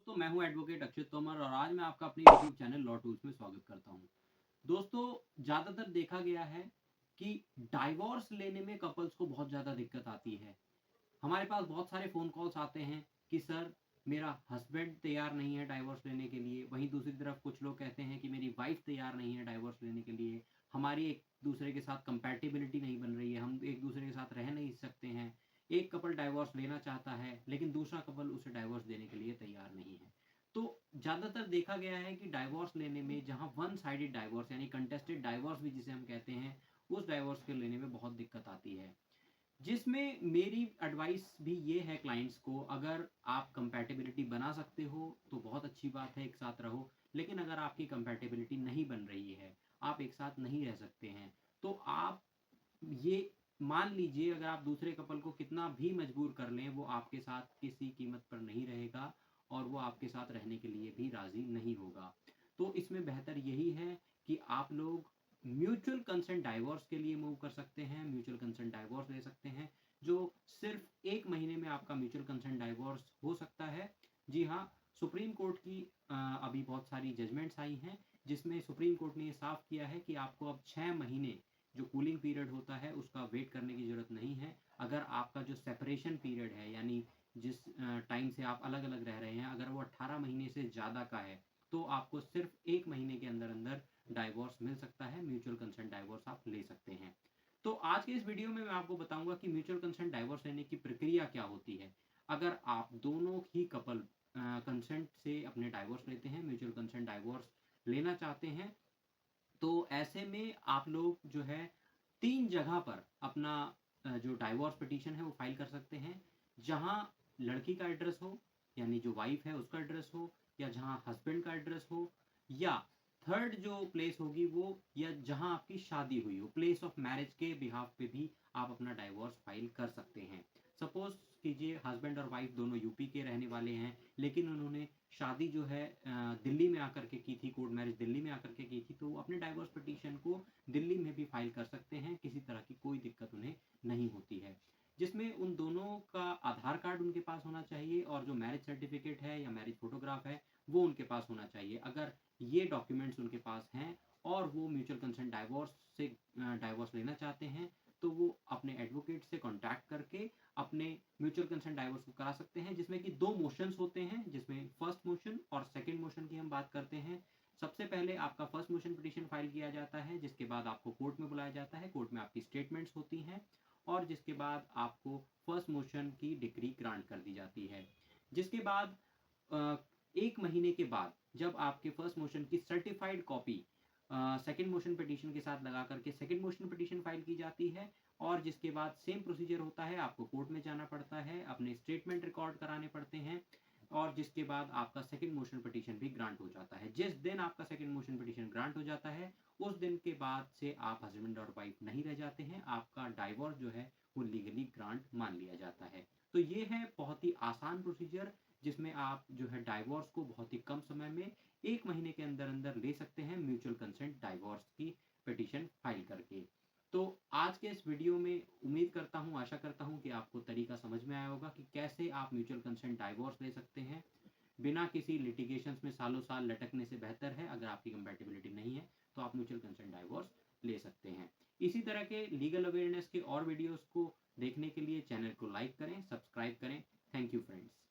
तो मैं हूं एडवोकेट अक्षित तोमर और आज मैं आपका अपने यूट्यूब चैनल लॉ टूल्स में स्वागत करता हूं। दोस्तों, ज़्यादातर देखा गया है कि डाइवोर्स लेने में कपल्स को बहुत ज़्यादा दिक्कत आती है। हमारे पास बहुत सारे फ़ोन कॉल्स आते हैं कि सर, मेरा हस्बैंड तैयार नहीं है डाइवोर्स लेने के लिए। वहीं दूसरी तरफ कुछ लोग कहते हैं कि मेरी वाइफ़ तैयार नहीं है डाइवोर्स लेने के लिए। हमारी एक-दूसरे के साथ कंपैटिबिलिटी नहीं बन रही है, हम एक-दूसरे के साथ रह नहीं सकते हैं। एक कपल डाइवोर्स लेना चाहता है, लेकिन दूसरा कपल उसे डाइवोर्स देने के लिए तैयार नहीं है। तो ज़्यादातर देखा गया है कि डाइवोर्स लेने में जहाँ वन साइडेड डाइवोर्स यानी कंटेस्टेड डाइवोर्स भी जिसे हम कहते हैं, उस डाइवोर्स के लेने में बहुत दिक्कत आती है। जिसमें मेरी एडवाइस भी ये है क्लाइंट्स को, अगर आप कंपैटिबिलिटी बना सकते हो तो बहुत अच्छी बात है, एक साथ रहो। लेकिन अगर आपकी कंपैटिबिलिटी नहीं बन रही है, आप एक साथ नहीं रह सकते हैं, तो आप ये मान लीजिए, अगर आप दूसरे कपल को कितना भी मजबूर कर लें, वो आपके साथ किसी कीमत पर नहीं रहेगा और वो आपके साथ रहने के लिए भी राज़ी नहीं होगा। तो इसमें बेहतर यही है कि आप लोग म्यूचुअल कंसेंट डाइवोर्स के लिए मूव कर सकते हैं, म्यूचुअल कंसेंट डाइवोर्स ले सकते हैं, जो सिर्फ़ 1 महीने में आपका म्यूचुअल कंसेंट डाइवोर्स हो सकता है। जी हाँ, सुप्रीम कोर्ट की अभी बहुत सारी जजमेंट्स आई हैं, जिसमें सुप्रीम कोर्ट ने ये साफ़ किया है कि आपको अब 6 महीने जो कूलिंग पीरियड होता है उसका वेट करने की ज़रूरत नहीं है। अगर आपका जो सेपरेशन पीरियड है, यानी जिस टाइम से आप अलग-अलग रह रहे हैं, अगर वो 18 महीने से ज़्यादा का है, तो आपको सिर्फ़ 1 महीने के अंदर-अंदर डाइवोर्स मिल सकता है, म्यूचुअल कंसेंट डाइवोर्स आप ले सकते हैं। तो आज के इस वीडियो में मैं आपको बताऊँगा कि म्यूचुअल कंसेंट डाइवोर्स लेने की प्रक्रिया क्या होती है। अगर आप दोनों ही कपल कंसेंट से अपने डाइवोर्स लेते हैं, म्यूचुअल कंसेंट डाइवोर्स लेना चाहते हैं, तो ऐसे में आप लोग जो है 3 जगह पर अपना जो डाइवोर्स पिटीशन है वो फाइल कर सकते हैं। जहाँ लड़की का एड्रेस हो, यानी जो वाइफ़ है उसका एड्रेस हो, या जहाँ हस्बैंड का एड्रेस हो, या थर्ड जो प्लेस होगी वो, या जहाँ आपकी शादी हुई हो, प्लेस ऑफ मैरिज के बिहाफ़ पे भी आप अपना डाइवोर्स फाइल कर सकते हैं। सपोज़ कीजिए हस्बैंड और वाइफ़ दोनों यूपी के रहने वाले हैं, लेकिन उन्होंने शादी जो है दिल्ली में आकर के की थी, कोर्ट मैरिज दिल्ली में आकर के की थी, तो वो अपने डाइवोर्स पिटीशन को दिल्ली में भी फाइल कर सकते हैं, किसी तरह की कोई दिक्कत उन्हें नहीं होती है। जिसमें उन दोनों का आधार कार्ड उनके पास होना चाहिए और जो मैरिज सर्टिफिकेट है या मैरिज फोटोग्राफ है, वो उनके पास होना चाहिए। अगर ये डॉक्यूमेंट्स उनके पास हैं और वो म्यूचुअल कंसेंट डाइवोर्स से डाइवोर्स लेना चाहते हैं, तो वो अपने एडवोकेट से कॉन्टैक्ट करके अपने म्यूचुअल कंसेंट डाइवोर्स को करा सकते हैं, जिसमें कि 2 मोशंस होते हैं, जिसमें फर्स्ट मोशन और सेकंड मोशन की हम बात करते हैं। सबसे पहले आपका फर्स्ट मोशन पिटीशन फाइल किया जाता है, जिसके बाद आपको कोर्ट में बुलाया जाता है, कोर्ट में आपकी स्टेटमेंट्स होती हैं और जिसके बाद आपको फर्स्ट मोशन की डिक्री ग्रांट कर दी जाती है। जिसके बाद 1 महीने के बाद जब आपके फर्स्ट मोशन की certified copy second motion petition के साथ लगा करके सेकंड मोशन पिटीशन फाइल की जाती है, और जिसके बाद सेम प्रोसीजर होता है, आपको कोर्ट में जाना पड़ता है, अपने स्टेटमेंट रिकॉर्ड कराने पड़ते हैं, और जिसके बाद आपका सेकंड मोशन पिटीशन भी ग्रांट हो जाता है। जिस दिन आपका सेकंड मोशन पिटीशन ग्रांट हो जाता है, उस दिन के बाद से आप हस्बैंड और वाइफ नहीं रह जाते हैं, आपका डाइवोर्स जो है वो लीगली ग्रांट मान लिया जाता है। तो ये है बहुत ही आसान प्रोसीजर, जिसमें आप जो है डाइवोर्स को बहुत ही कम समय में 1 महीने के अंदर-अंदर ले सकते हैं, म्यूचुअल कंसेंट डाइवोर्स की पिटीशन फाइल करके। तो आज के इस वीडियो में उम्मीद करता हूँ, आशा करता हूँ कि आपको तरीका समझ में आया होगा कि कैसे आप म्यूचुअल कंसेंट डाइवोर्स ले सकते हैं। बिना किसी लिटिगेशंस में सालों साल लटकने से बेहतर है, अगर आपकी कंपैटिबिलिटी नहीं है, तो आप म्यूचुअल कंसेंट डाइवोर्स ले सकते हैं। इसी तरह के लीगल अवेयरनेस के और वीडियोज़ को देखने के लिए चैनल को लाइक करें, सब्सक्राइब करें। Thank you friends.